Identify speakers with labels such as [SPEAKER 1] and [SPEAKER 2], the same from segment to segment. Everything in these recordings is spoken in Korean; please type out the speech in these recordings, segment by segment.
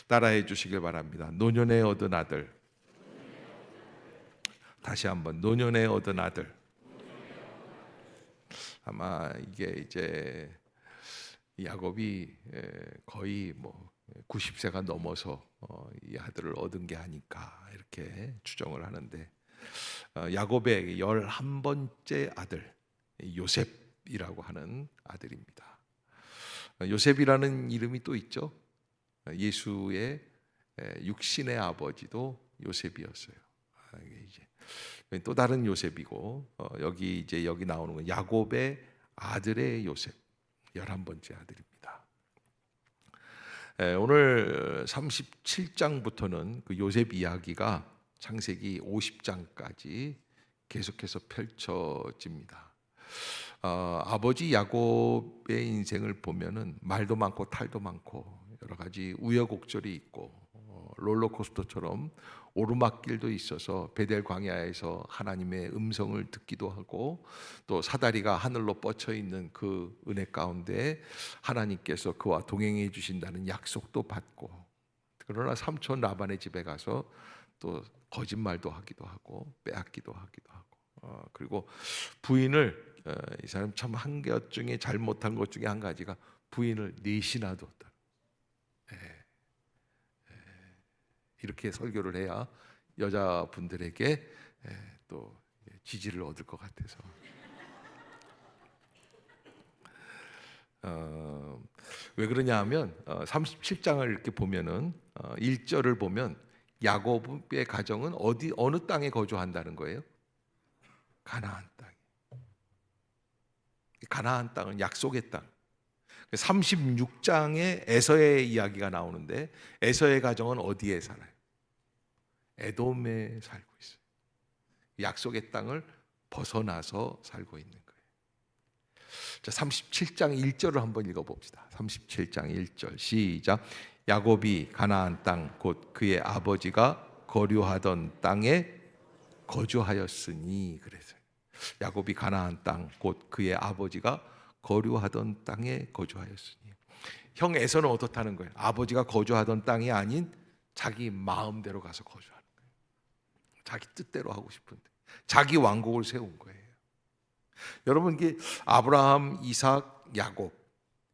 [SPEAKER 1] 따라해 주시길 바랍니다. 노년에 얻은 아들. 다시 한번 노년에 얻은 아들. 아마 이게 이제 야곱이 거의 뭐 90세가 넘어서 이 아들을 얻은 게 아닐까 이렇게 추정을 하는데, 야곱의 11번째 아들 요셉이라고 하는 아들입니다. 요셉이라는 이름이 또 있죠. 예수의 육신의 아버지도 요셉이었어요. 이게 이제 또 다른 요셉이고, 여기 이제 여기 나오는 건 야곱의 아들의 요셉, 11번째 아들입니다. 오늘 37장부터는 그 요셉 이야기가 창세기 50장까지 계속해서 펼쳐집니다. 아버지 야곱의 인생을 보면은 말도 많고 탈도 많고 여러 가지 우여곡절이 있고, 롤러코스터처럼 오르막길도 있어서 베델 광야에서 하나님의 음성을 듣기도 하고, 또 사다리가 하늘로 뻗쳐 있는 그 은혜 가운데 하나님께서 그와 동행해 주신다는 약속도 받고, 그러나 삼촌 라반의 집에 가서 또 거짓말도 하기도 하고 빼앗기도 하기도 하고, 그리고 부인을, 이 사람 참 한 것 중에 잘못한 것 중에 한 가지가 부인을 넷이나 뒀다. 이렇게 설교를 해야 여자분들에게 또 지지를 얻을 것 같아서, 왜 그러냐 하면 37장을 이렇게 보면은 1절을 보면 야곱의 가정은 어느 땅에 거주한다는 거예요? 가나안 땅. 가나안 땅은 약속의 땅. 36장에 에서의 이야기가 나오는데, 에서의 가정은 어디에 살아요? 에돔에 살고 있어요. 약속의 땅을 벗어나서 살고 있는 거예요. 자, 37장 1절을 한번 읽어봅시다. 37장 1절 시작. 야곱이 가나안 땅 곧 그의 아버지가 거류하던 땅에 거주하였으니. 그래서 야곱이 가나안 땅 곧 그의 아버지가 거류하던 땅에 거주하였으니. 형 에서는 어떻다는 거예요? 아버지가 거주하던 땅이 아닌 자기 마음대로 가서 거주하는 거예요. 자기 뜻대로 하고 싶은데 자기 왕국을 세운 거예요. 여러분, 이게 아브라함, 이삭, 야곱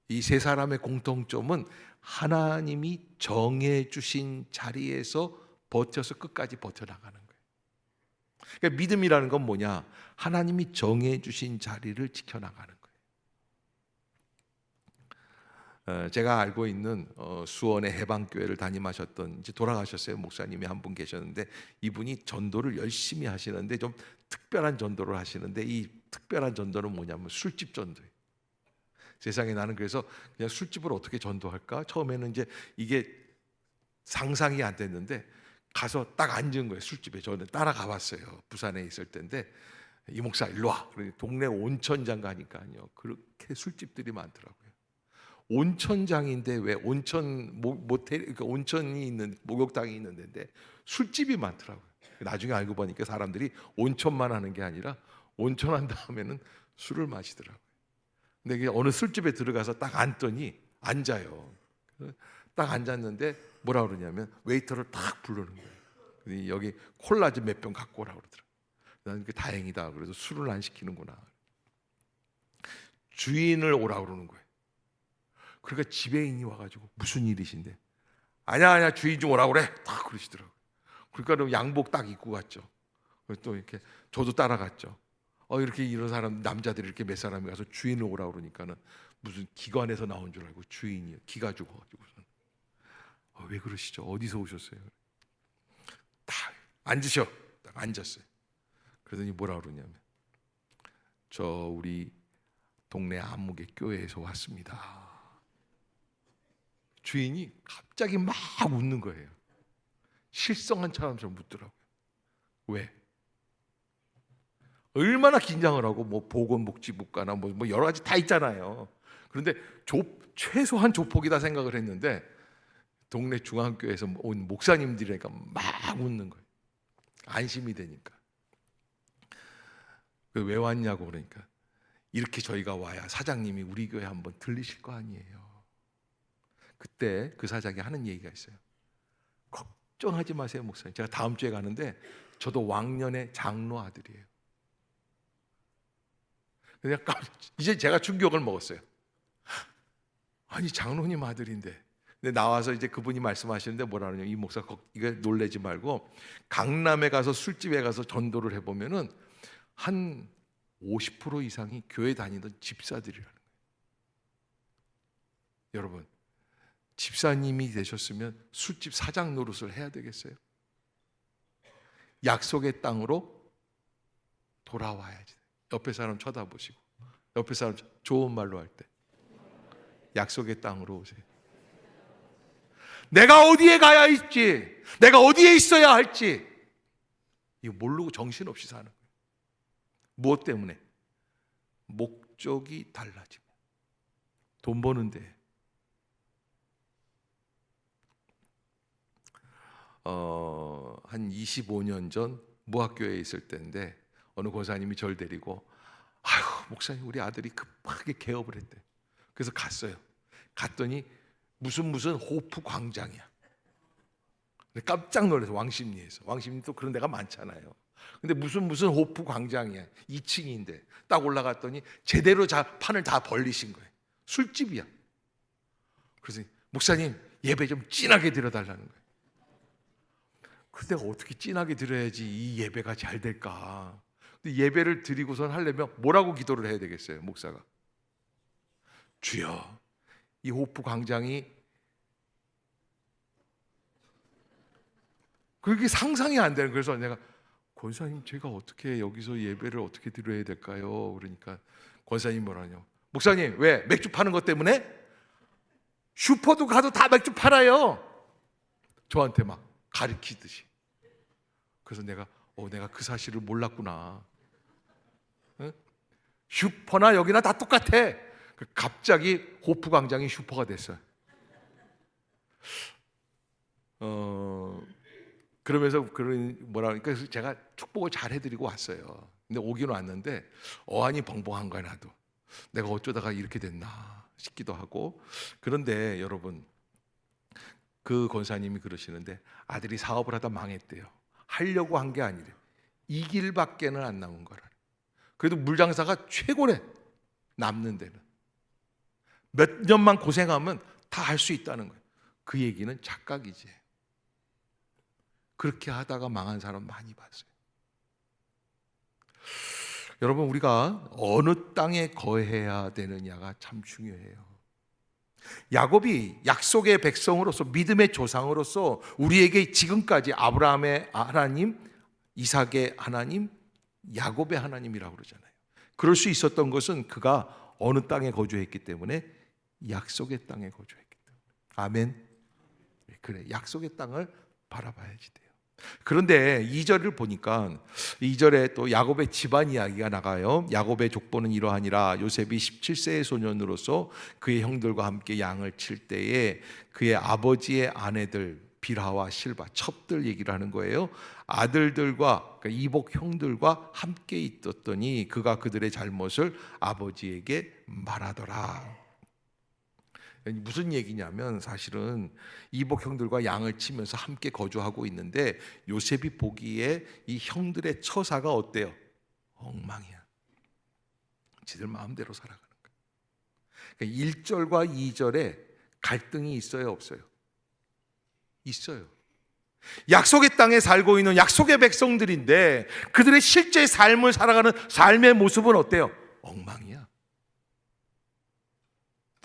[SPEAKER 1] 이 세 사람의 공통점은 하나님이 정해 주신 자리에서 버텨서 끝까지 버텨나가는 거예요. 그러니까 믿음이라는 건 뭐냐? 하나님이 정해 주신 자리를 지켜나가는 거예요. 제가 알고 있는 수원의 해방교회를 담임하셨던, 이제 돌아가셨어요, 목사님이 한 분 계셨는데, 이분이 전도를 열심히 하시는데 좀 특별한 전도를 하시는데, 이 특별한 전도는 뭐냐면 술집 전도예요. 세상에, 나는 그래서 그냥 술집을 어떻게 전도할까? 처음에는 이제 이게 상상이 안 됐는데 가서 딱 앉은 거예요. 술집에 저는 따라가 봤어요. 부산에 있을 때인데, 이 목사 일로 와. 동네 온천장 가니까요, 그렇게 술집들이 많더라고요. 온천장인데 왜 온천 모텔, 그러니까 온천이 있는 목욕탕이 있는 데인데 술집이 많더라고요. 나중에 알고 보니까 사람들이 온천만 하는 게 아니라 온천한 다음에는 술을 마시더라고요. 근데 이게 어느 술집에 들어가서 딱 앉더니 앉아요. 딱 앉았는데 뭐라 그러냐면 웨이터를 딱 부르는 거예요. 여기 콜라 좀 몇 병 갖고 오라고 그러더라고요. 나는 그 다행이다. 그래서 술을 안 시키는구나. 주인을 오라고 그러는 거예요. 그러니까 지배인이 와가지고 무슨 일이신데? 아니야 주인 좀 오라고 그래. 딱 그러시더라고요. 그러니까 양복 딱 입고 갔죠. 또 이렇게 저도 따라갔죠. 이렇게 이런 사람, 남자들이 이렇게 몇 사람이 가서 주인을 오라고 그러니까는 무슨 기관에서 나온 줄 알고 주인이 기가 죽어가지고선 왜 그러시죠? 어디서 오셨어요? 딱 앉으셔. 딱 앉았어요. 그러더니 뭐라 그러냐면 저 우리 동네 안목의 교회에서 왔습니다. 주인이 갑자기 막 웃는 거예요. 실성한 사람처럼 묻더라고요. 왜? 얼마나 긴장을 하고, 뭐 보건복지국가나 뭐 여러 가지 다 있잖아요. 그런데 최소한 조폭이다 생각을 했는데 동네 중앙교회에서 온 목사님들이니까 막 웃는 거예요. 안심이 되니까. 왜 왔냐고 그러니까 이렇게 저희가 와야 사장님이 우리 교회 한번 들리실 거 아니에요. 그때 그 사장이 하는 얘기가 있어요. 걱정하지 마세요, 목사님. 제가 다음 주에 가는데 저도 왕년의 장로 아들이에요. 이제 제가 충격을 먹었어요. 아니, 장로님 아들인데. 근데 나와서 이제 그분이 말씀하시는데 뭐라 그러냐면, 이 목사 이거 놀래지 말고 강남에 가서 술집에 가서 전도를 해보면은 한 50% 이상이 교회 다니던 집사들이라는 거예요. 여러분, 집사님이 되셨으면 술집 사장 노릇을 해야 되겠어요? 약속의 땅으로 돌아와야지. 옆에 사람 쳐다보시고, 옆에 사람 좋은 말로 할 때 약속의 땅으로 오세요. 내가 어디에 가야 할지, 내가 어디에 있어야 할지 이거 모르고 정신없이 사는 거예요. 무엇 때문에? 목적이 달라지면. 돈 버는데 한 25년 전 무학교에 있을 때인데 어느 권사님이 저를 데리고, 아유 목사님, 우리 아들이 급하게 개업을 했대. 그래서 갔어요. 갔더니 무슨 호프 광장이야. 깜짝 놀라서, 왕십리에서. 왕십리 또 그런 데가 많잖아요. 근데 무슨 호프 광장이야. 2층인데 딱 올라갔더니 제대로 판을 다 벌리신 거예요. 술집이야. 그래서 목사님, 예배 좀 진하게 드려달라는 거예요. 그래서 내가 어떻게 진하게 드려야지 이 예배가 잘 될까. 근데 예배를 드리고선 하려면 뭐라고 기도를 해야 되겠어요, 목사가? 주여, 이 호프 광장이, 그게 상상이 안 되는. 그래서 내가, 권사님, 제가 어떻게 여기서 예배를 어떻게 드려야 될까요? 그러니까 권사님 뭐라냐, 목사님, 왜? 맥주 파는 것 때문에? 슈퍼도 가도 다 맥주 팔아요. 저한테 막 가르치듯이. 그래서 내가 그 사실을 몰랐구나. 응? 슈퍼나 여기나 다 똑같아. 갑자기 호프 광장이 슈퍼가 됐어요. 그러면서 그래서 제가 축복을 잘 해드리고 왔어요. 근데 오긴 왔는데 어안이 벙벙한 거야. 나도 내가 어쩌다가 이렇게 됐나 싶기도 하고. 그런데 여러분, 그 권사님이 그러시는데 아들이 사업을 하다 망했대요. 하려고 한 게 아니래. 이 길밖에는 안 남은 거라. 그래도 물장사가 최고래. 남는 데는 몇 년만 고생하면 다 할 수 있다는 거예요. 그 얘기는 착각이지. 그렇게 하다가 망한 사람 많이 봤어요. 여러분, 우리가 어느 땅에 거해야 되느냐가 참 중요해요. 야곱이 약속의 백성으로서, 믿음의 조상으로서 우리에게 지금까지 아브라함의 하나님, 이삭의 하나님, 야곱의 하나님이라고 그러잖아요. 그럴 수 있었던 것은 그가 어느 땅에 거주했기 때문에, 약속의 땅에 거주했기 때문에. 아멘. 그래, 약속의 땅을 바라봐야지 돼요. 그런데 2절을 보니까 2절에 또 야곱의 집안 이야기가 나가요. 야곱의 족보는 이러하니라. 요셉이 17세의 소년으로서 그의 형들과 함께 양을 칠 때에 그의 아버지의 아내들 빌하와 실바, 첩들 얘기를 하는 거예요. 아들들과, 그러니까 이복 형들과 함께 있었더니 그가 그들의 잘못을 아버지에게 말하더라. 무슨 얘기냐면, 사실은 이복 형들과 양을 치면서 함께 거주하고 있는데 요셉이 보기에 이 형들의 처사가 어때요? 엉망이야. 지들 마음대로 살아가는 거야. 그러니까 1절과 2절에 갈등이 있어요, 없어요? 있어요. 약속의 땅에 살고 있는 약속의 백성들인데 그들의 실제 삶을 살아가는 삶의 모습은 어때요? 엉망이야.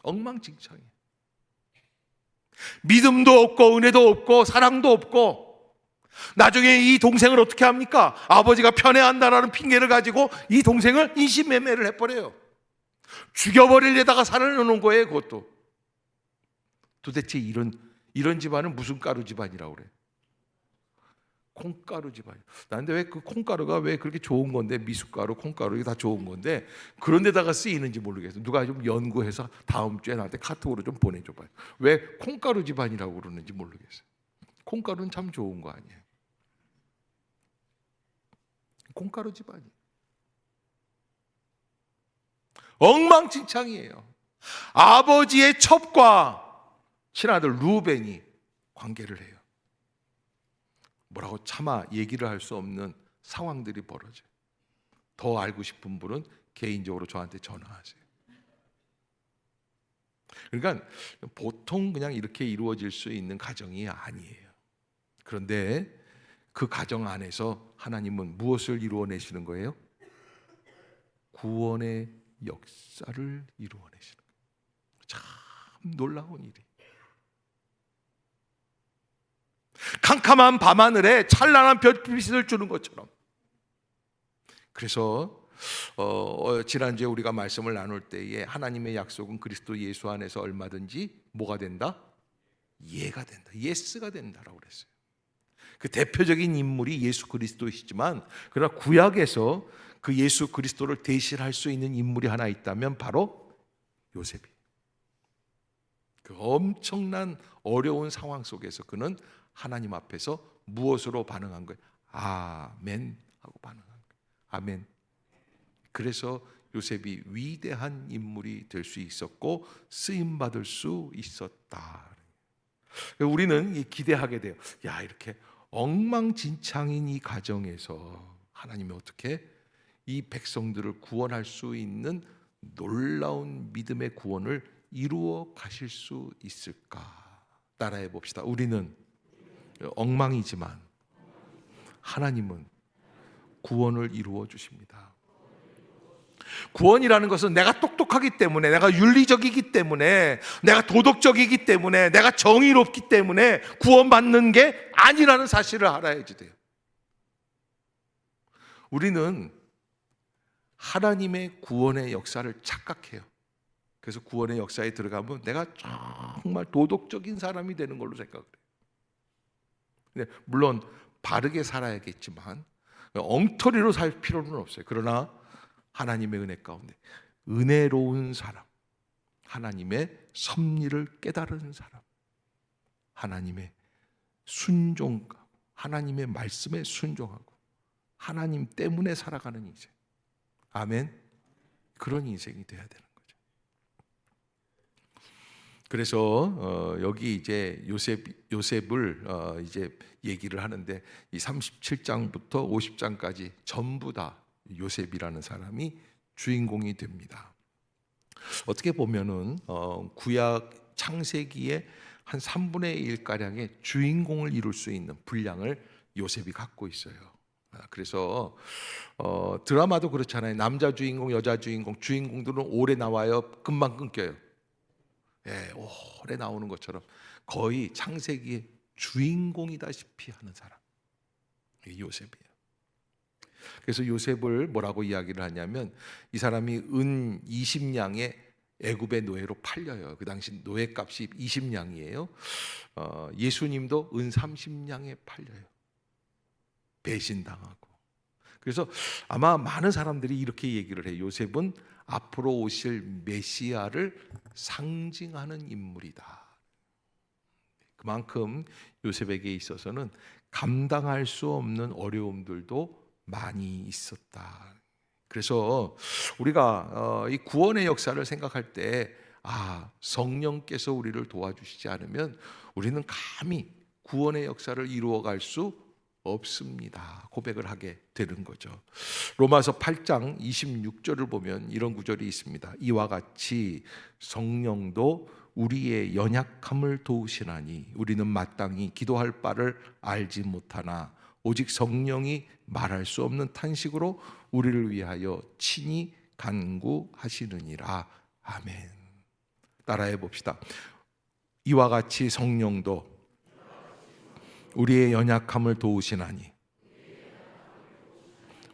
[SPEAKER 1] 엉망진창이야. 믿음도 없고 은혜도 없고 사랑도 없고, 나중에 이 동생을 어떻게 합니까? 아버지가 편애한다라는 핑계를 가지고 이 동생을 인신매매를 해버려요. 죽여버리려다가 살을 넣는 거예요. 그것도. 도대체 이런 집안은 무슨 가루 집안이라고 그래? 콩가루 집안이야. 근데 왜 그 콩가루가 왜 그렇게 좋은 건데, 미숫가루, 콩가루 이게 다 좋은 건데 그런 데다가 쓰이는지 모르겠어. 누가 좀 연구해서 다음 주에 나한테 카톡으로 좀 보내줘봐요. 왜 콩가루 집안이라고 그러는지 모르겠어요. 콩가루는 참 좋은 거 아니에요? 콩가루 집안이 엉망진창이에요. 아버지의 첩과 친아들 루벤이 관계를 해요. 뭐라고 차마 얘기를 할 수 없는 상황들이 벌어져요. 더 알고 싶은 분은 개인적으로 저한테 전화하세요. 그러니까 보통 그냥 이렇게 이루어질 수 있는 가정이 아니에요. 그런데 그 가정 안에서 하나님은 무엇을 이루어내시는 거예요? 구원의 역사를 이루어내시는 거예요. 참 놀라운 일이. 캄캄한 밤하늘에 찬란한 별빛을 주는 것처럼. 그래서 지난주에 우리가 말씀을 나눌 때에 하나님의 약속은 그리스도 예수 안에서 얼마든지 뭐가 된다? 예가 된다. 예스가 된다라고 그랬어요. 그 대표적인 인물이 예수 그리스도이시지만, 그러나 구약에서 그 예수 그리스도를 대신할 수 있는 인물이 하나 있다면 바로 요셉이. 그 엄청난 어려운 상황 속에서 그는 하나님 앞에서 무엇으로 반응한 거예요? 아멘 하고 반응한 거예요. 아멘. 그래서 요셉이 위대한 인물이 될 수 있었고 쓰임 받을 수 있었다. 우리는 기대하게 돼요. 야, 이렇게 엉망진창인 이 가정에서 하나님이 어떻게 이 백성들을 구원할 수 있는 놀라운 믿음의 구원을 이루어 가실 수 있을까? 따라해 봅시다. 우리는 엉망이지만 하나님은 구원을 이루어 주십니다. 구원이라는 것은 내가 똑똑하기 때문에, 내가 윤리적이기 때문에, 내가 도덕적이기 때문에, 내가 정의롭기 때문에 구원받는 게 아니라는 사실을 알아야지 돼요. 우리는 하나님의 구원의 역사를 착각해요. 그래서 구원의 역사에 들어가면 내가 정말 도덕적인 사람이 되는 걸로 생각을 해요. 근데 물론 바르게 살아야겠지만 엉터리로 살 필요는 없어요. 그러나 하나님의 은혜 가운데 은혜로운 사람, 하나님의 섭리를 깨달은 사람, 하나님의 순종감, 하나님의 말씀에 순종하고 하나님 때문에 살아가는 인생. 아멘. 그런 인생이 돼야 되는 거죠. 그래서 여기 이제 요셉을 이제 얘기를 하는데 이 37장부터 50장까지 전부 다 요셉이라는 사람이 주인공이 됩니다. 어떻게 보면은 구약 창세기의 한 3분의 1 가량의 주인공을 이룰 수 있는 분량을 요셉이 갖고 있어요. 그래서 드라마도 그렇잖아요. 남자 주인공, 여자 주인공, 주인공들은 오래 나와요, 금방 끊겨요. 예, 오래 나오는 것처럼 거의 창세기의 주인공이다시피 하는 사람, 이게 요셉이에요. 그래서 요셉을 뭐라고 이야기를 하냐면 이 사람이 은 20냥에 애굽의 노예로 팔려요. 그 당시 노예값이 20냥이에요. 예수님도 은 30냥에 팔려요. 배신당하고. 그래서 아마 많은 사람들이 이렇게 얘기를 해요. 요셉은 앞으로 오실 메시아를 상징하는 인물이다. 그만큼 요셉에게 있어서는 감당할 수 없는 어려움들도 많이 있었다. 그래서 우리가 이 구원의 역사를 생각할 때 성령께서 우리를 도와주시지 않으면 우리는 감히 구원의 역사를 이루어갈 수 없습니다. 고백을 하게 되는 거죠. 로마서 8장 26절을 보면 이런 구절이 있습니다. 이와 같이 성령도 우리의 연약함을 도우시나니 우리는 마땅히 기도할 바를 알지 못하나 오직 성령이 말할 수 없는 탄식으로 우리를 위하여 친히 간구하시느니라. 아멘. 따라해 봅시다. 이와 같이 성령도 우리의 연약함을 도우시나니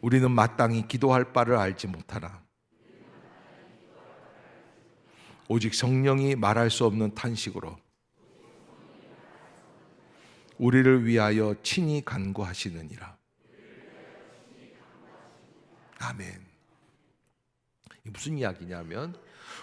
[SPEAKER 1] 우리는 마땅히 기도할 바를 알지 못하나 오직 성령이 말할 수 없는 탄식으로 우리를 위하여 친히 간구하시느니라. 아멘. 이게 무슨 이야기냐면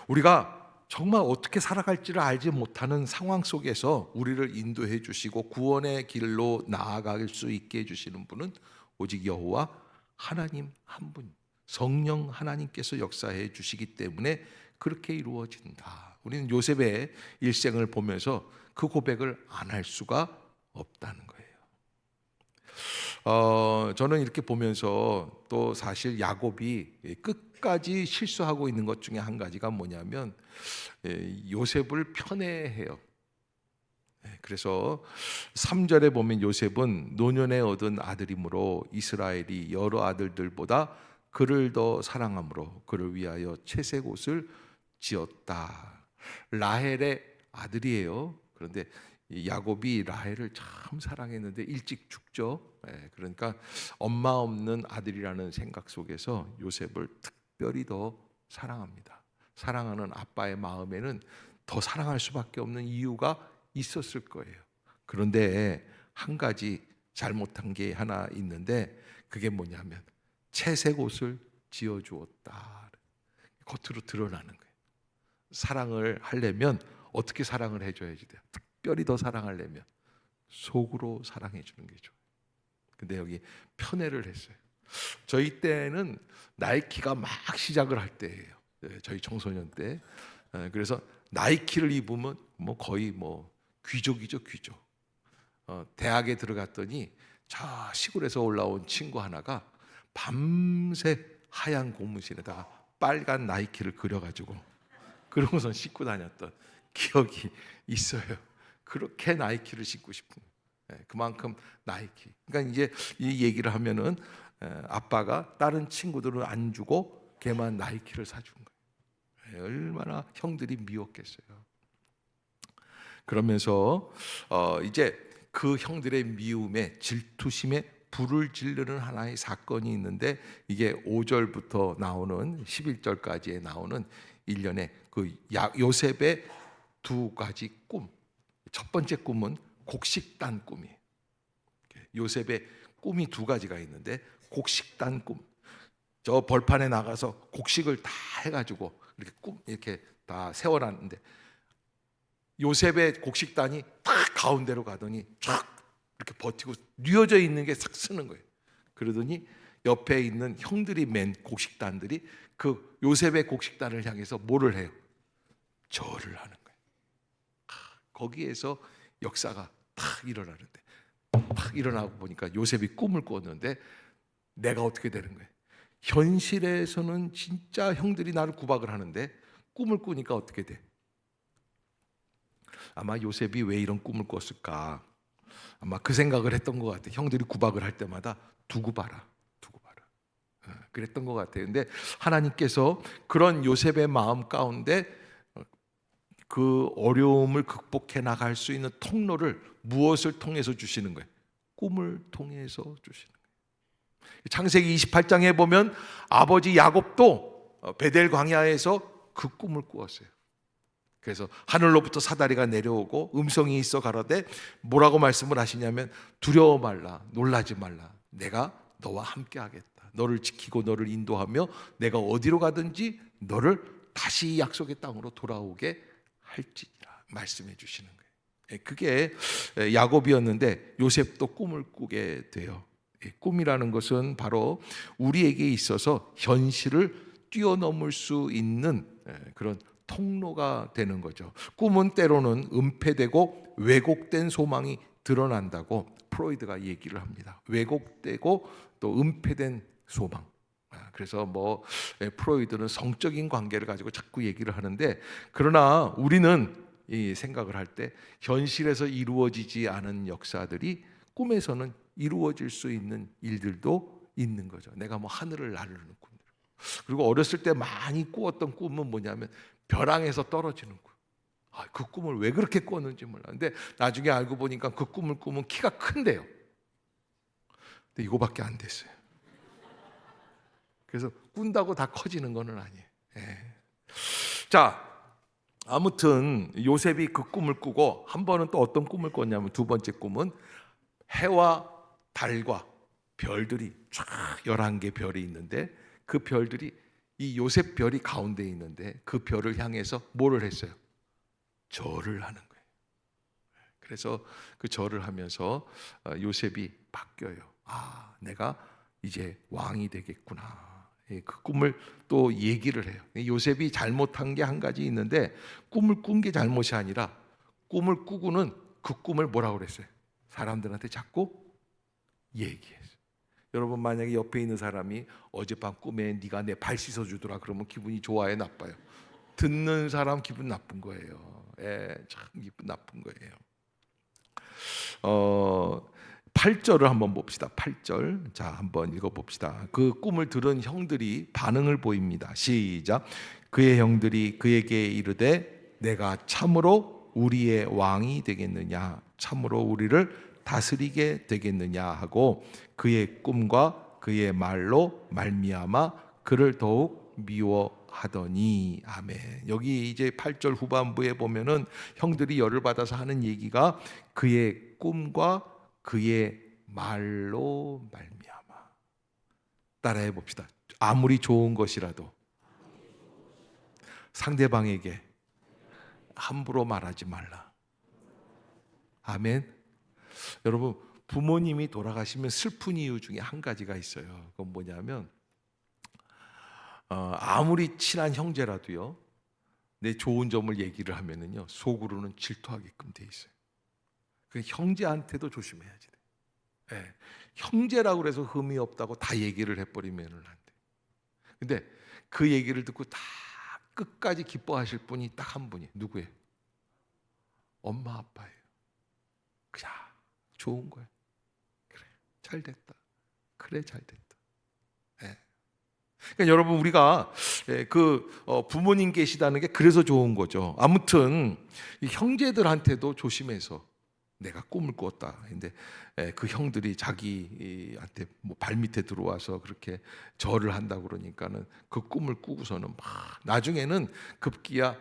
[SPEAKER 1] 우리가 정말 어떻게 살아갈지를 알지 못하는 상황 속에서 우리를 인도해 주시고 구원의 길로 나아갈 수 있게 해주시는 분은 오직 여호와 하나님 한 분, 성령 하나님께서 역사해 주시기 때문에 그렇게 이루어진다. 우리는 요셉의 일생을 보면서 그 고백을 안 할 수가 없다는 거예요. 저는 이렇게 보면서 또 사실 야곱이 끝까지 실수하고 있는 것 중에 한 가지가 뭐냐면 요셉을 편애해요. 그래서 3절에 보면 요셉은 노년에 얻은 아들이므로 이스라엘이 여러 아들들보다 그를 더 사랑함으로 그를 위하여 채색 옷을 지었다. 라헬의 아들이에요. 그런데 이 야곱이 라헬을 참 사랑했는데 일찍 죽죠. 그러니까 엄마 없는 아들이라는 생각 속에서 요셉을 특별히 더 사랑합니다. 사랑하는 아빠의 마음에는 더 사랑할 수밖에 없는 이유가 있었을 거예요. 그런데 한 가지 잘못한 게 하나 있는데 그게 뭐냐면 채색 옷을 지어주었다. 겉으로 드러나는 거예요. 사랑을 하려면 어떻게 사랑을 해줘야지 돼요. 특별히 더 사랑하려면 속으로 사랑해 주는 게 좋아요. 근데 여기 편애를 했어요. 저희 때는 나이키가 막 시작을 할 때예요. 저희 청소년 때. 그래서 나이키를 입으면 뭐 거의 뭐 귀족이죠, 귀족. 대학에 들어갔더니 저 시골에서 올라온 친구 하나가 밤새 하얀 고무신에다가 빨간 나이키를 그려가지고 그러고선 신고 다녔던 기억이 있어요. 그렇게 나이키를 신고 싶은 거예요. 그만큼 나이키. 그러니까 이제 이 얘기를 하면은 아빠가 다른 친구들은 안 주고 걔만 나이키를 사준 거예요. 얼마나 형들이 미웠겠어요. 그러면서 이제 그 형들의 미움에 질투심에 불을 지르는 하나의 사건이 있는데 이게 5절부터 나오는 11절까지에 나오는 일련의 그 요셉의 두 가지 꿈. 첫 번째 꿈은 곡식단 꿈이에요. 요셉의 꿈이 두 가지가 있는데 곡식단 꿈. 저 벌판에 나가서 곡식을 다 해가지고 이렇게 다 세워놨는데 요셉의 곡식단이 딱 가운데로 가더니 쫙 이렇게 버티고 뉘어져 있는 게 싹 쓰는 거예요. 그러더니 옆에 있는 형들이 맨 곡식단들이 그 요셉의 곡식단을 향해서 뭐를 해요? 절을 하는 거예요. 거기에서 역사가 탁 일어나는데 탁 일어나고 보니까 요셉이 꿈을 꿨는데 내가 어떻게 되는 거예요? 현실에서는 진짜 형들이 나를 구박을 하는데 꿈을 꾸니까 어떻게 돼? 아마 요셉이 왜 이런 꿈을 꿨을까? 아마 그 생각을 했던 것 같아요. 형들이 구박을 할 때마다 두고 봐라, 두고 봐라. 그랬던 것 같아요. 근데 하나님께서 그런 요셉의 마음 가운데 그 어려움을 극복해 나갈 수 있는 통로를 무엇을 통해서 주시는 거예요? 꿈을 통해서 주시는 거예요. 창세기 28장에 보면 아버지 야곱도 베델 광야에서 그 꿈을 꾸었어요. 그래서 하늘로부터 사다리가 내려오고 음성이 있어 가라되 뭐라고 말씀을 하시냐면 두려워 말라, 놀라지 말라. 내가 너와 함께 하겠다. 너를 지키고 너를 인도하며 내가 어디로 가든지 너를 다시 약속의 땅으로 돌아오게 할지니라 말씀해 주시는 거예요. 그게 야곱이었는데 요셉도 꿈을 꾸게 돼요. 꿈이라는 것은 바로 우리에게 있어서 현실을 뛰어넘을 수 있는 그런 통로가 되는 거죠. 꿈은 때로는 은폐되고 왜곡된 소망이 드러난다고 프로이드가 얘기를 합니다. 왜곡되고 또 은폐된 소망. 그래서 프로이드는 성적인 관계를 가지고 자꾸 얘기를 하는데 그러나 우리는 이 생각을 할 때 현실에서 이루어지지 않은 역사들이 꿈에서는 이루어질 수 있는 일들도 있는 거죠. 내가 하늘을 나르는 꿈들. 그리고 어렸을 때 많이 꾸었던 꿈은 뭐냐면 벼랑에서 떨어지는 꿈. 그 꿈을 왜 그렇게 꿨는지 몰라. 근데 나중에 알고 보니까 그 꿈을 꾸면 키가 큰데요. 근데 이거밖에 안 됐어요. 그래서 꾼다고 다 커지는 건 아니에요. 자, 아무튼 요셉이 그 꿈을 꾸고 한 번은 또 어떤 꿈을 꿨냐면 두 번째 꿈은 해와 달과 별들이 쫙 11개 별이 있는데 그 별들이 이 요셉 별이 가운데 있는데 그 별을 향해서 뭐를 했어요? 절을 하는 거예요. 그래서 그 절을 하면서 요셉이 바뀌어요. 내가 이제 왕이 되겠구나. 그 꿈을 또 얘기를 해요. 요셉이 잘못한 게 한 가지 있는데 꿈을 꾼 게 잘못이 아니라 꿈을 꾸고는 그 꿈을 뭐라고 그랬어요? 사람들한테 자꾸 얘기했어요. 여러분, 만약에 옆에 있는 사람이 어젯밤 꿈에 네가 내 발 씻어주더라 그러면 기분이 좋아요, 나빠요? 듣는 사람 기분 나쁜 거예요. 참 기분 나쁜 거예요. 8절을 한번 봅시다. 8절. 자, 한번 읽어봅시다. 그 꿈을 들은 형들이 반응을 보입니다. 시작. 그의 형들이 그에게 이르되 내가 참으로 우리의 왕이 되겠느냐, 참으로 우리를 다스리게 되겠느냐 하고 그의 꿈과 그의 말로 말미암아 그를 더욱 미워하더니. 아멘. 여기 이제 8절 후반부에 보면은 형들이 열을 받아서 하는 얘기가 그의 꿈과 그의 말로 말미암아. 따라해 봅시다. 아무리 좋은 것이라도 상대방에게 함부로 말하지 말라. 아멘. 여러분, 부모님이 돌아가시면 슬픈 이유 중에 한 가지가 있어요. 그건 뭐냐면 아무리 친한 형제라도요, 내 좋은 점을 얘기를 하면은요 속으로는 질투하게끔 돼 있어요. 그 형제한테도 조심해야지 돼. 네. 형제라고 그래서 흠이 없다고 다 얘기를 해버리면은 안 돼. 근데 그 얘기를 듣고 다 끝까지 기뻐하실 분이 딱 한 분이 누구예요? 엄마 아빠예요. 그냥 좋은 거야. 그래, 잘 됐다. 그래, 잘 됐다. 네. 그러니까 여러분, 우리가 부모님 계시다는 게 그래서 좋은 거죠. 아무튼 이 형제들한테도 조심해서 내가 꿈을 꿨다. 근데 그 형들이 자기한테 뭐 발밑에 들어와서 그렇게 절을 한다고 그러니까는 그 꿈을 꾸고서는 막 나중에는 급기야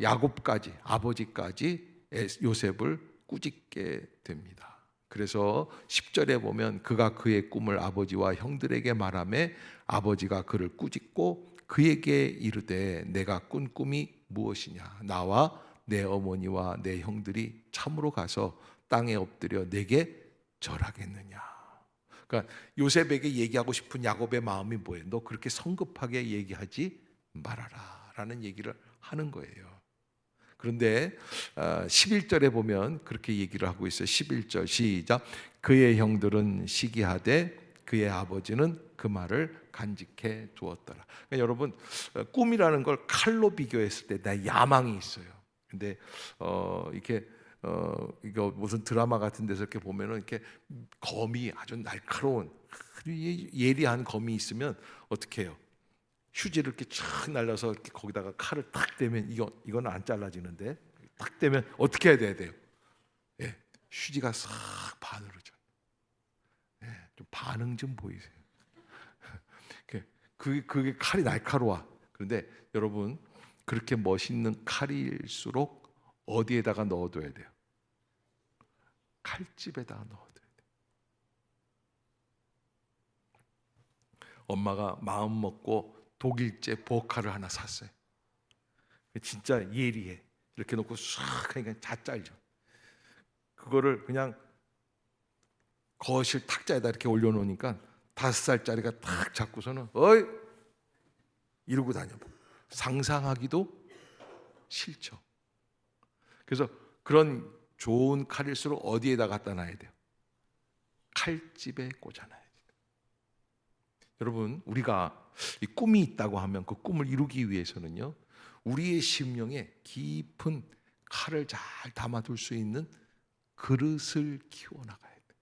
[SPEAKER 1] 야곱까지, 아버지까지 요셉을 꾸짖게 됩니다. 그래서 10절에 보면 그가 그의 꿈을 아버지와 형들에게 말하매 아버지가 그를 꾸짖고 그에게 이르되 내가 꾼 꿈이 무엇이냐, 나와 내 어머니와 내 형들이 참으로 가서 땅에 엎드려 내게 절하겠느냐. 그러니까 요셉에게 얘기하고 싶은 야곱의 마음이 뭐예요? 너 그렇게 성급하게 얘기하지 말아라 라는 얘기를 하는 거예요. 그런데 11절에 보면 그렇게 얘기를 하고 있어요. 11절 시작. 그의 형들은 시기하되 그의 아버지는 그 말을 간직해 두었더라. 그러니까 여러분, 꿈이라는 걸 칼로 비교했을 때 나 야망이 있어요. 근데 이렇게 이거 무슨 드라마 같은 데서 이렇게 보면은 이렇게 검이 아주 날카로운 예리한 검이 있으면 어떻게 해요? 휴지를 이렇게 쫙 날려서 이렇게 거기다가 칼을 탁 대면 이건 안 잘라지는데 탁 대면 어떻게 해야 돼요? 예, 휴지가 싹 반으로 져. 예, 좀 반응 좀 보이세요? 그게 칼이 날카로워. 그런데 여러분, 그렇게 멋있는 칼일수록 어디에다가 넣어둬야 돼요? 칼집에다가 넣어둬야 돼요. 엄마가 마음 먹고 독일제 보칼을 하나 샀어요. 진짜 예리해. 이렇게 놓고 싹 하니까 다 잘죠. 그거를 그냥 거실 탁자에다 이렇게 올려놓으니까 5살짜리가 탁 잡고서는 어이 이러고 다녀. 상상하기도 싫죠. 그래서 그런 좋은 칼일수록 어디에다 갖다 놔야 돼요? 칼집에 꽂아놔야 돼요. 여러분, 우리가 이 꿈이 있다고 하면 그 꿈을 이루기 위해서는요, 우리의 심령에 깊은 칼을 잘 담아둘 수 있는 그릇을 키워나가야 돼요.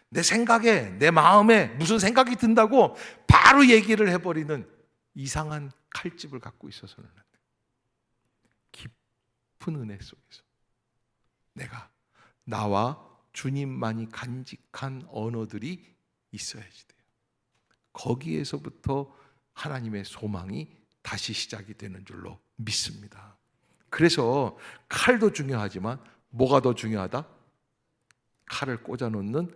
[SPEAKER 1] 내 생각에, 내 마음에 무슨 생각이 든다고 바로 얘기를 해버리는 이상한 칼집을 갖고 있어서는 안 돼요. 깊은 은혜 속에서 나와 주님만이 간직한 언어들이 있어야지 돼요. 거기에서부터 하나님의 소망이 다시 시작이 되는 줄로 믿습니다. 그래서 칼도 중요하지만 뭐가 더 중요하다? 칼을 꽂아놓는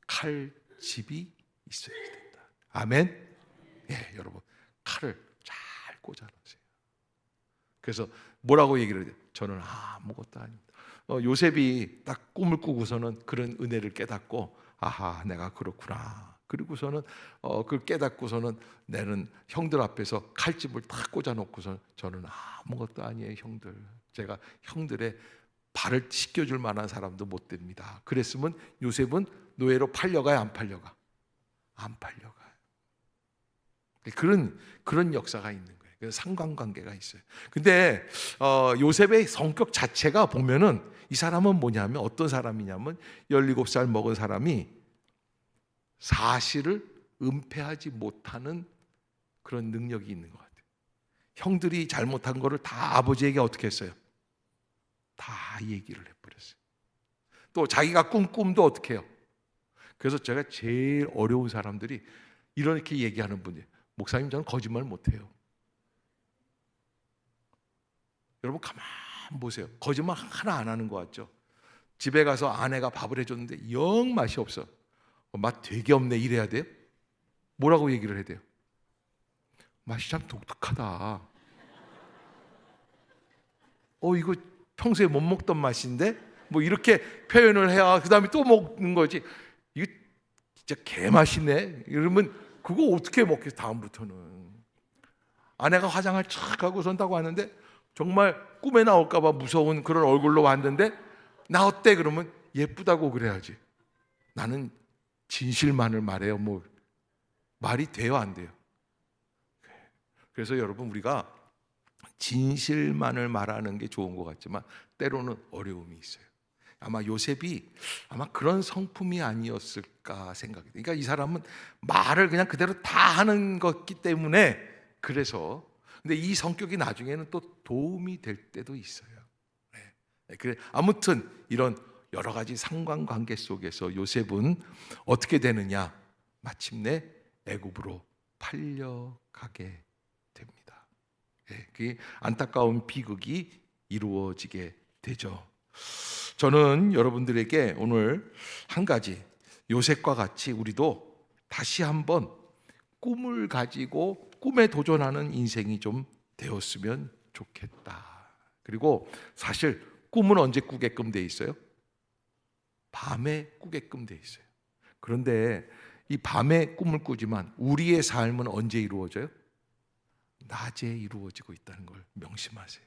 [SPEAKER 1] 칼집이 있어야 된다. 아멘. 예, 여러분, 칼을 잘 꽂아놓으세요. 그래서 뭐라고 얘기를 해요? 저는 아무것도 아닙니다. 요셉이 딱 꿈을 꾸고서는 그런 은혜를 깨닫고 아하, 내가 그렇구나. 그리고서는 그걸 깨닫고서는 나는 형들 앞에서 칼집을 딱 꽂아놓고서 저는 아무것도 아니에요, 형들. 제가 형들의 발을 씻겨줄 만한 사람도 못 됩니다. 그랬으면 요셉은 노예로 팔려가요, 안 팔려가? 안 팔려가요. 그런 역사가 있는 거예요. 그래서 상관관계가 있어요. 근데 요셉의 성격 자체가 보면은 이 사람은 뭐냐면 어떤 사람이냐면 17살 먹은 사람이 사실을 은폐하지 못하는 그런 능력이 있는 것 같아요. 형들이 잘못한 거를 다 아버지에게 어떻게 했어요? 다 얘기를 해버렸어요. 또 자기가 꾼 꿈도 어떻게 해요? 그래서 제가 제일 어려운 사람들이 이렇게 얘기하는 분이에요. 목사님, 저는 거짓말 못해요. 여러분 가만 보세요. 거짓말 하나 안 하는 것 같죠? 집에 가서 아내가 밥을 해줬는데 영 맛이 없어. 맛 되게 없네 이래야 돼요? 뭐라고 얘기를 해야 돼요? 맛이 참 독특하다. 이거 평소에 못 먹던 맛인데? 뭐 이렇게 표현을 해야 그 다음에 또 먹는 거지. 이거 진짜 개맛이네. 이러면 그거 어떻게 먹겠어 다음부터는. 아내가 화장을 촥 하고 선다고 하는데 정말 꿈에 나올까 봐 무서운 그런 얼굴로 왔는데 나 어때? 그러면 예쁘다고 그래야지. 나는 진실만을 말해요. 뭐 말이 돼요, 안 돼요? 그래서 여러분 우리가 진실만을 말하는 게 좋은 것 같지만 때로는 어려움이 있어요. 아마 요셉이 아마 그런 성품이 아니었을까 생각이 돼요. 그러니까 이 사람은 말을 그냥 그대로 다 하는 것기 때문에 그래서 근데 이 성격이 나중에는 또 도움이 될 때도 있어요. 네. 그래 아무튼 이런 여러 가지 상관관계 속에서 요셉은 어떻게 되느냐? 마침내 애굽으로 팔려가게 됩니다. 네, 그 안타까운 비극이 이루어지게 되죠. 저는 여러분들에게 오늘 한 가지 요셉과 같이 우리도 다시 한번 꿈을 가지고 꿈에 도전하는 인생이 좀 되었으면 좋겠다. 그리고 사실 꿈은 언제 꾸게끔 돼 있어요? 밤에 꾸게끔 돼 있어요. 그런데 이 밤에 꿈을 꾸지만 우리의 삶은 언제 이루어져요? 낮에 이루어지고 있다는 걸 명심하세요.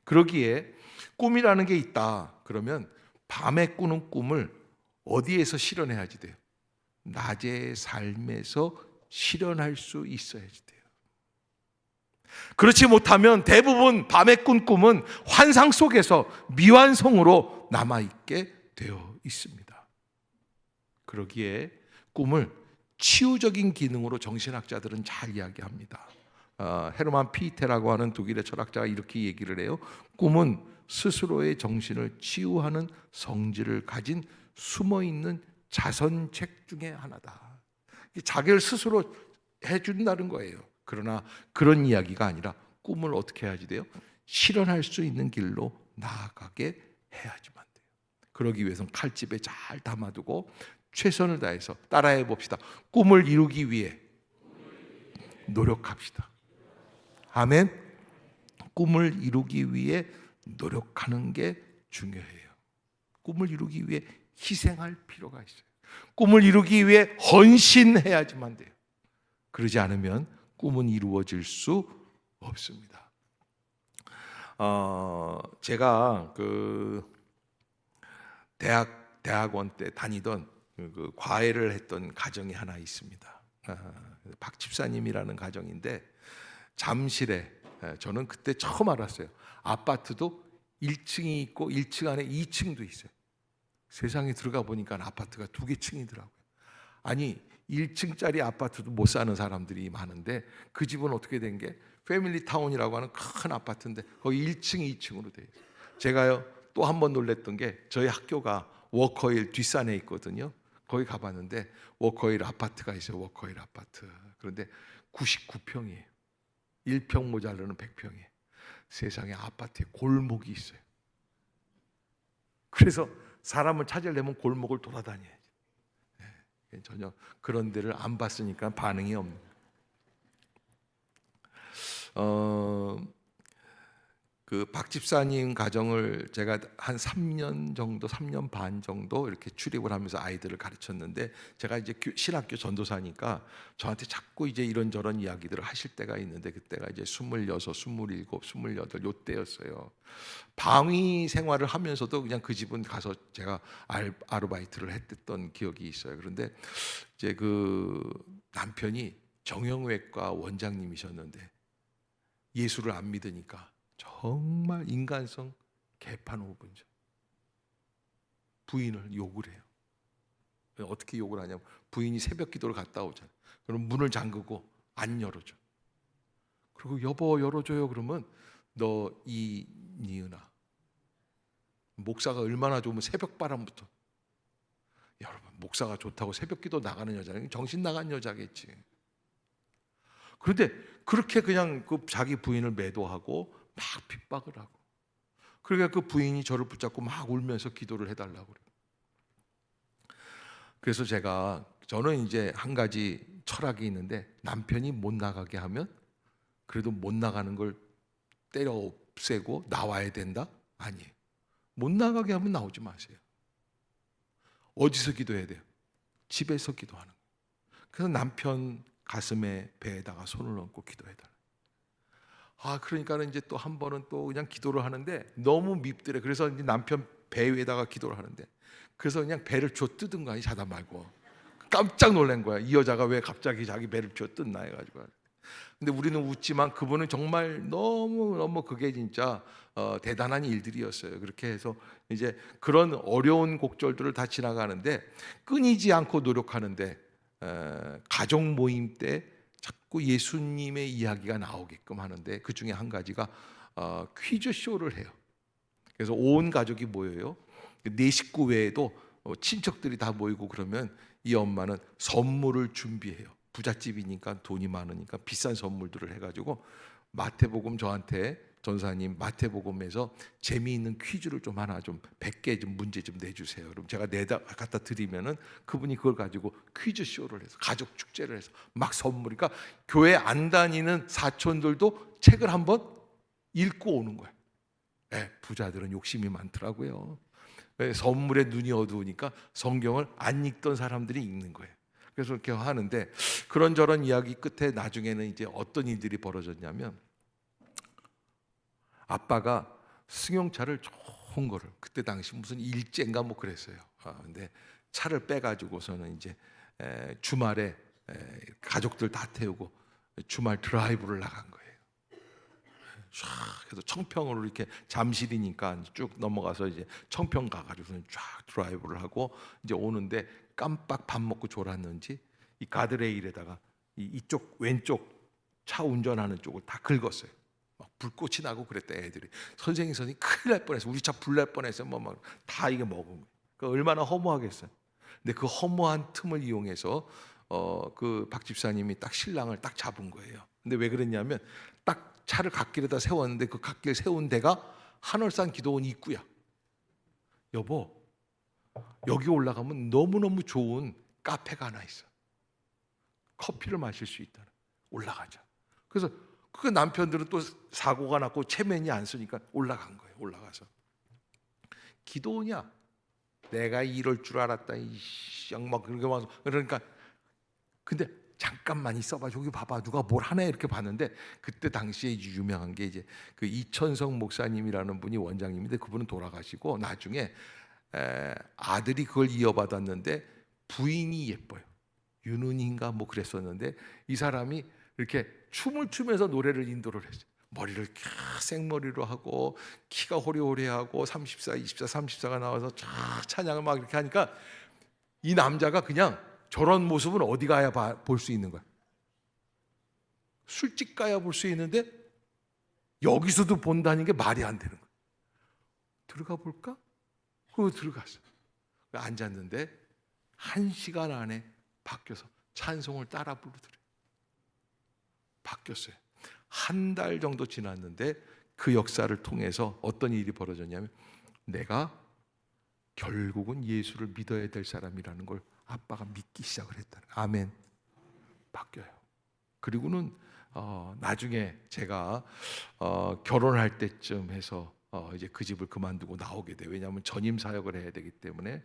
[SPEAKER 1] 그러기에 꿈이라는 게 있다. 그러면 밤에 꾸는 꿈을 어디에서 실현해야지 돼요? 낮의 삶에서 실현할 수 있어야지 돼요. 그렇지 못하면 대부분 밤에 꾼 꿈은 환상 속에서 미완성으로 남아있게 되어 있습니다. 그러기에 꿈을 치유적인 기능으로 정신학자들은 잘 이야기합니다. 헤르만 피테라고 하는 독일의 철학자가 이렇게 얘기를 해요. 꿈은 스스로의 정신을 치유하는 성질을 가진 숨어있는 자선책 중에 하나다. 자기를 스스로 해준다는 거예요. 그러나 그런 이야기가 아니라 꿈을 어떻게 해야지 돼요? 실현할 수 있는 길로 나아가게 해야지만 돼요. 그러기 위해서는 칼집에 잘 담아두고 최선을 다해서 따라해 봅시다. 꿈을 이루기 위해 노력합시다. 아멘. 꿈을 이루기 위해 노력하는 게 중요해요. 꿈을 이루기 위해 희생할 필요가 있어요. 꿈을 이루기 위해 헌신해야지만 돼요. 그러지 않으면 꿈은 이루어질 수 없습니다. 제가 그 대학원 때 다니던 그 과외를 했던 가정이 하나 있습니다. 박 집사님이라는 가정인데 잠실에 저는 그때 처음 알았어요. 아파트도 1층이 있고 1층 안에 2층도 있어요. 세상에 들어가 보니까 아파트가 2개 층이더라고요. 아니 1층짜리 아파트도 못 사는 사람들이 많은데 그 집은 어떻게 된 게 패밀리 타운이라고 하는 큰 아파트인데 거기 1층, 2층으로 돼 있어요. 제가요 또 한 번 놀랬던 게 저희 학교가 워커힐 뒷산에 있거든요. 거기 가봤는데 워커힐 아파트가 있어요. 워커힐 아파트. 그런데 99평이에요. 1평 모자르는 100평이에요. 세상에 아파트에 골목이 있어요. 그래서 사람을 찾으려면 골목을 돌아다녀야지. 전혀 그런 데를 안 봤으니까 반응이 없는. 그 박 집사님 가정을 제가 한 3년 정도, 3년 반 정도 이렇게 출입을 하면서 아이들을 가르쳤는데, 제가 이제 신학교 전도사니까 저한테 자꾸 이제 이런저런 이야기들을 하실 때가 있는데, 그때가 이제 26, 27, 28 요때였어요. 방위 생활을 하면서도 그냥 그 집은 가서 제가 아르바이트를 했던 기억이 있어요. 그런데 이제 그 남편이 정형외과 원장님이셨는데 예수를 안 믿으니까 정말 인간성 개판 5분죠. 부인을 욕을 해요. 어떻게 욕을 하냐면, 부인이 새벽 기도를 갔다 오잖아요. 그럼 문을 잠그고 안 열어줘. 그리고 여보 열어줘요. 그러면 너 이니은아, 목사가 얼마나 좋으면 새벽 바람부터. 여러분, 목사가 좋다고 새벽 기도 나가는 여자는 정신 나간 여자겠지. 그런데 그렇게 그냥 그 자기 부인을 매도하고 막 핍박을 하고, 그러니까 그 부인이 저를 붙잡고 막 울면서 기도를 해달라고 그래요. 그래서 저는 이제 한 가지 철학이 있는데, 남편이 못 나가게 하면 그래도 못 나가는 걸 때려 없애고 나와야 된다? 아니에요. 못 나가게 하면 나오지 마세요. 어디서 기도해야 돼요? 집에서 기도하는 거예요. 그래서 남편 가슴에 배에다가 손을 얹고 기도해달라. 그러니까는 이제 또 한 번은 또 그냥 기도를 하는데 너무 밉더래. 그래서 이제 남편 배 위에다가 기도를 하는데, 그래서 그냥 배를 쥐어 뜯은 거 아니, 자다 말고. 깜짝 놀란 거야. 이 여자가 왜 갑자기 자기 배를 쥐어 뜯나 해가지고. 근데 우리는 웃지만 그분은 정말 너무 그게 진짜 대단한 일들이었어요. 그렇게 해서 이제 그런 어려운 곡절들을 다 지나가는데, 끊이지 않고 노력하는데 가족 모임 때 자꾸 예수님의 이야기가 나오게끔 하는데, 그 중에 한 가지가 퀴즈 쇼를 해요. 그래서 온 가족이 모여요. 네 식구 외에도 친척들이 다 모이고, 그러면 이 엄마는 선물을 준비해요. 부잣집이니까 돈이 많으니까 비싼 선물들을 해가지고, 마태복음, 저한테 전사님 마태복음에서 재미있는 퀴즈를 좀 하나 좀 100개 좀 문제 좀 내주세요. 그럼 제가 갖다 드리면은 그분이 그걸 가지고 퀴즈 쇼를 해서 가족 축제를 해서 막 선물. 그러니까 교회 안 다니는 사촌들도 책을 한번 읽고 오는 거예요. 부자들은 욕심이 많더라고요. 선물에 눈이 어두우니까 성경을 안 읽던 사람들이 읽는 거예요. 그래서 이렇게 하는데, 그런저런 이야기 끝에 나중에는 이제 어떤 일들이 벌어졌냐면, 아빠가 승용차를 좋은 거를, 그때 당시 무슨 일제인가 뭐 그랬어요. 근데 차를 빼가지고서는 이제 주말에 가족들 다 태우고 주말 드라이브를 나간 거예요. 쫙 해서 청평으로, 이렇게 잠실이니까 쭉 넘어가서 이제 청평 가가지고서는 쫙 드라이브를 하고 이제 오는데, 깜빡 밥 먹고 졸았는지 이 가드레일에다가 이쪽 왼쪽 차 운전하는 쪽을 다 긁었어요. 막 불꽃이 나고 그랬대. 애들이 선생님이 큰일 날 뻔했어. 우리 차 불 날 뻔했어. 뭐 막 다 이게 먹은 거예요. 그러니까 얼마나 허무하겠어요. 근데 그 허무한 틈을 이용해서 그 박 집사님이 딱 신랑을 딱 잡은 거예요. 근데 왜 그랬냐면, 딱 차를 갓길에다 세웠는데 그 갓길 세운 데가 한월산 기도원 입구야. 여보, 여기 올라가면 너무너무 좋은 카페가 하나 있어. 커피를 마실 수 있다. 올라가자. 그래서 그 남편들은 또 사고가 났고 체면이 안 쓰니까 올라간 거예요. 올라가서 기도냐? 내가 이럴 줄 알았다. 막 그렇게 와서, 그러니까 근데 잠깐만 있어봐. 여기 봐봐. 누가 뭘 하네 이렇게 봤는데, 그때 당시에 유명한 게 이제 그 이천성 목사님이라는 분이 원장님인데, 그분은 돌아가시고 나중에 아들이 그걸 이어받았는데 부인이 예뻐요. 윤은인가 뭐 그랬었는데, 이 사람이 이렇게 춤을 추면서 노래를 인도를 했어요. 머리를 생머리로 하고 키가 호리호리하고 34, 24, 34가 나와서 쫙 찬양을 막 이렇게 하니까, 이 남자가 그냥 저런 모습은 어디 가야 볼 수 있는 거야? 술집 가야 볼 수 있는데 여기서도 본다는 게 말이 안 되는 거야. 들어가 볼까? 그거 들어갔어. 앉았는데 1시간 안에 바뀌어서 찬송을 따라 부르더래. 바뀌었어요. 한 달 정도 지났는데 그 역사를 통해서 어떤 일이 벌어졌냐면, 내가 결국은 예수를 믿어야 될 사람이라는 걸 아빠가 믿기 시작을 했다는 거예요. 아멘. 바뀌어요. 그리고는 나중에 제가 결혼할 때쯤 해서 이제 그 집을 그만두고 나오게 돼요. 왜냐하면 전임 사역을 해야 되기 때문에.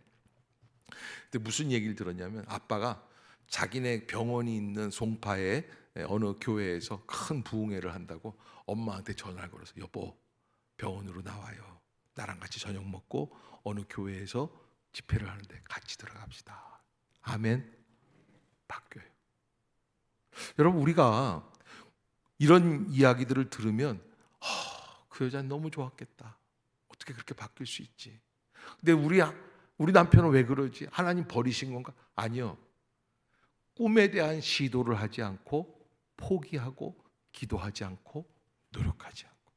[SPEAKER 1] 근데 무슨 얘기를 들었냐면 아빠가 자기네 병원이 있는 송파의 어느 교회에서 큰 부흥회를 한다고 엄마한테 전화를 걸어서 여보 병원으로 나와요. 나랑 같이 저녁 먹고 어느 교회에서 집회를 하는데 같이 들어갑시다. 아멘. 바뀌어요. 여러분 우리가 이런 이야기들을 들으면 그 여자는 너무 좋았겠다. 어떻게 그렇게 바뀔 수 있지? 근데 우리 남편은 왜 그러지? 하나님 버리신 건가? 아니요. 꿈에 대한 시도를 하지 않고 포기하고 기도하지 않고 노력하지 않고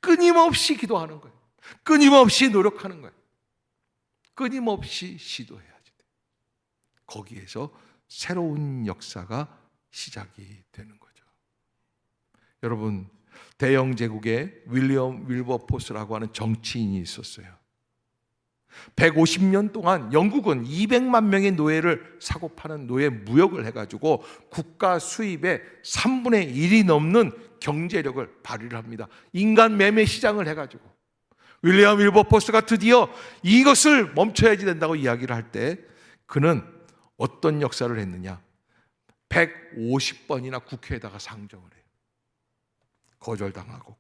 [SPEAKER 1] 끊임없이 기도하는 거예요. 끊임없이 노력하는 거예요. 끊임없이 시도해야지 돼요. 거기에서 새로운 역사가 시작이 되는 거죠. 여러분 대영 제국에 윌리엄 윌버포스라고 하는 정치인이 있었어요. 150년 동안 영국은 200만 명의 노예를 사고 파는 노예 무역을 해가지고 국가 수입의 3분의 1이 넘는 경제력을 발휘를 합니다. 인간 매매 시장을 해가지고 윌리엄 윌버포스가 드디어 이것을 멈춰야지 된다고 이야기를 할 때 그는 어떤 역사를 했느냐? 150번이나 국회에다가 상정을 해요. 거절당하고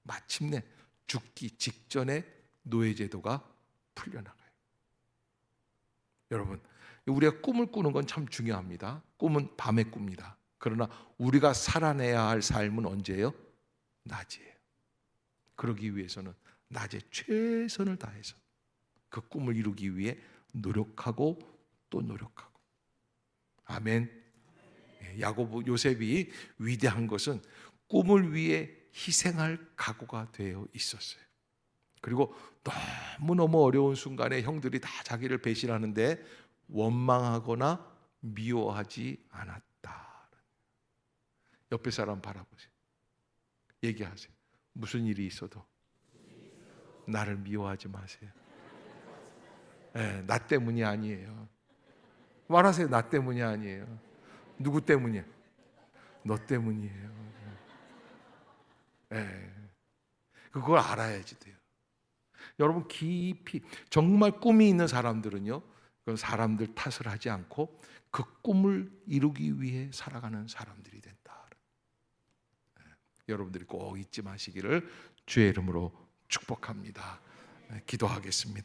[SPEAKER 1] 마침내 죽기 직전에 노예제도가 풀려나가요. 여러분 우리가 꿈을 꾸는 건 참 중요합니다. 꿈은 밤에 꿉니다. 그러나 우리가 살아내야 할 삶은 언제예요? 낮이에요. 그러기 위해서는 낮에 최선을 다해서 그 꿈을 이루기 위해 노력하고 또 노력하고. 아멘. 야고보 요셉이 위대한 것은 꿈을 위해 희생할 각오가 되어 있었어요. 그리고 너무너무 어려운 순간에 형들이 다 자기를 배신하는데 원망하거나 미워하지 않았다. 옆에 사람 바라보세요. 얘기하세요. 무슨 일이 있어도 나를 미워하지 마세요. 나 때문이 아니에요. 말하세요. 나 때문이 아니에요. 누구 때문이야? 너 때문이에요. 그걸 알아야지 돼요. 여러분 깊이 정말 꿈이 있는 사람들은요, 그건 사람들 탓을 하지 않고 그 꿈을 이루기 위해 살아가는 사람들이 된다. 여러분들이 꼭 잊지 마시기를 주의 이름으로 축복합니다. 기도하겠습니다.